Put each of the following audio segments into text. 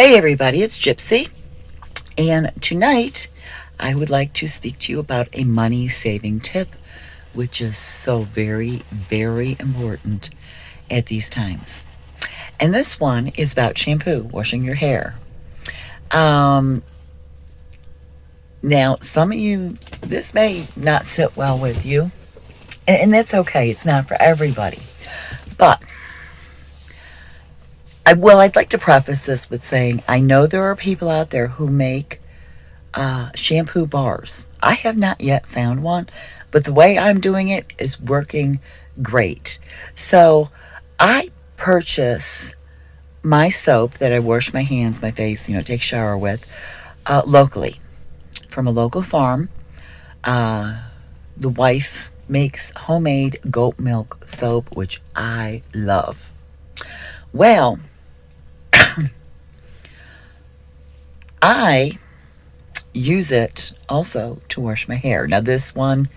Hey everybody, it's Gypsy, and tonight I would like to speak to you about a money saving tip, which is so very, very important at these times. And this one is about shampoo, washing your hair. Um, Now, some of you, this may not sit well with you, and that's okay, it's not for everybody. But I'd like to preface this with saying I know there are people out there who make shampoo bars. I have not yet found one, but the way I'm doing it is working great. So I purchase my soap that I wash my hands, my face, take a shower with, locally from a local farm. Uh, the wife makes homemade goat milk soap, which I love. Well, I use it also to wash my hair. Now, this one,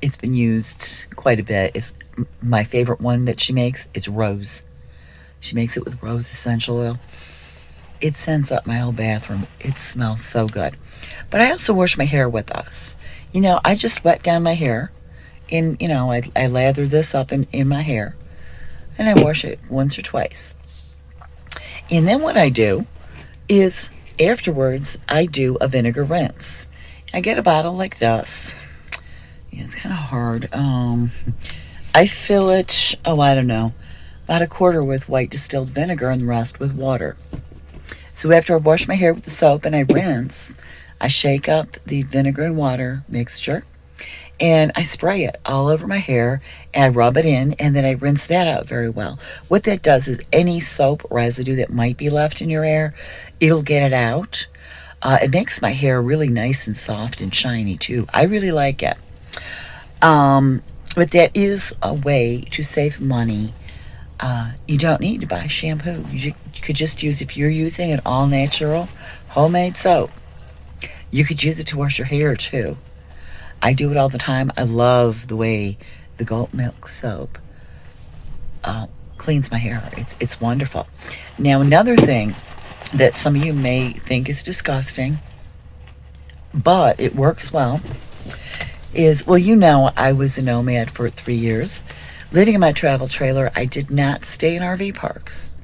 it's been used quite a bit. It's my favorite one that she makes. It's rose. She makes it with rose essential oil. It scents up my whole bathroom. It smells so good. But I also wash my hair with this. I just wet down my hair. I lather this up in my hair. And I wash it once or twice. And then what I do is afterwards, I do a vinegar rinse. I get a bottle like this. Yeah, it's kind of hard. I fill it, I don't know, about a quarter with white distilled vinegar and the rest with water. So after I wash my hair with the soap and I rinse, I shake up the vinegar and water mixture and I spray it all over my hair and I rub it in and then I rinse that out very well. What that does is any soap residue that might be left in your hair, it'll get it out. It makes my hair really nice and soft and shiny too. I really like it. But that is a way to save money. You don't need to buy shampoo. You could just use, if you're using an all natural homemade soap, you could use it to wash your hair too. I do it all the time. I love the way the goat milk soap cleans my hair. It's wonderful. Now, another thing that some of you may think is disgusting, but it works well, is, I was a nomad for 3 years. Living in my travel trailer, I did not stay in RV parks.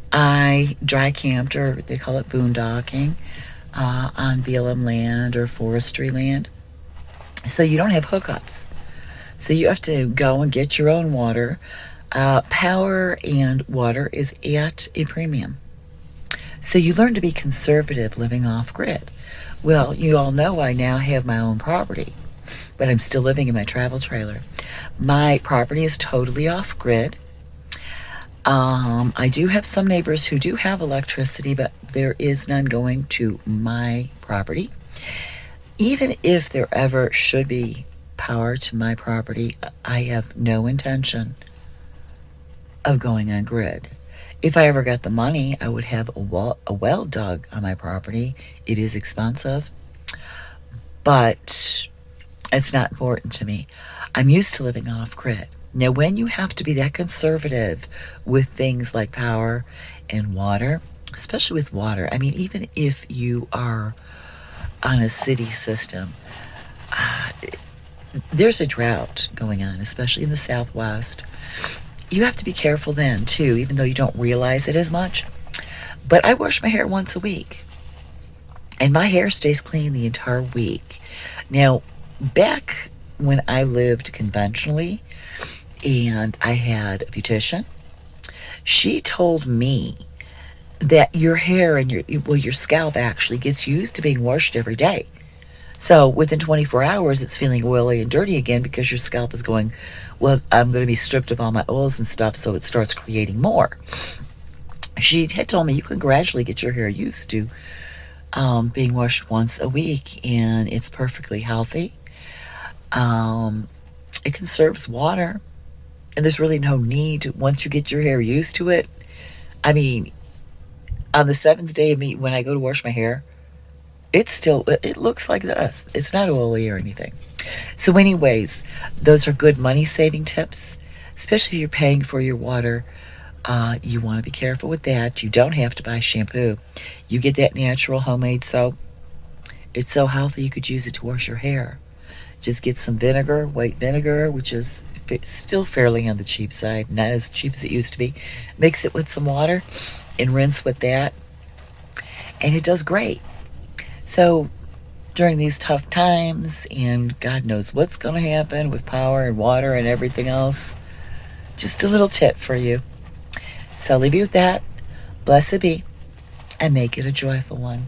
I dry camped, or they call it boondocking, on BLM land or forestry land. So you don't have hookups. So you have to go and get your own water. Power and water is at a premium. So you learn to be conservative living off grid. Well, you all know I now have my own property, but I'm still living in my travel trailer. My property is totally off grid. I do have some neighbors who do have electricity, but there is none going to my property. Even if there ever should be power to my property, I have no intention of going on grid. If I ever got the money, I would have a well dug on my property. It is expensive, but it's not important to me. I'm used to living off grid. Now, when you have to be that conservative with things like power and water, especially with water, even if you are on a city system, there's a drought going on, especially in the Southwest. You have to be careful then too, even though you don't realize it as much. But I wash my hair once a week and my hair stays clean the entire week. Now, back when I lived conventionally and I had a beautician, she told me that your hair and your scalp actually gets used to being washed every day. So within 24 hours, it's feeling oily and dirty again because your scalp is going, well, I'm going to be stripped of all my oils and stuff, so it starts creating more. She had told me you can gradually get your hair used to being washed once a week, and it's perfectly healthy. It conserves water, and there's really no need once you get your hair used to it. On the 7th day of me, when I go to wash my hair, it looks like this. It's not oily or anything. So anyways, those are good money saving tips, especially if you're paying for your water You want to be careful with that. You don't have to buy shampoo. You get that natural homemade soap. It's so healthy you could use it to wash your hair. Just get some vinegar, white vinegar, which is still fairly on the cheap side, not as cheap as it used to be. Mix it with some water and rinse with that, and it does great. So during these tough times, and God knows what's going to happen with power and water and everything else, just a little tip for you. So I'll leave you with that. Blessed be, and make it a joyful one.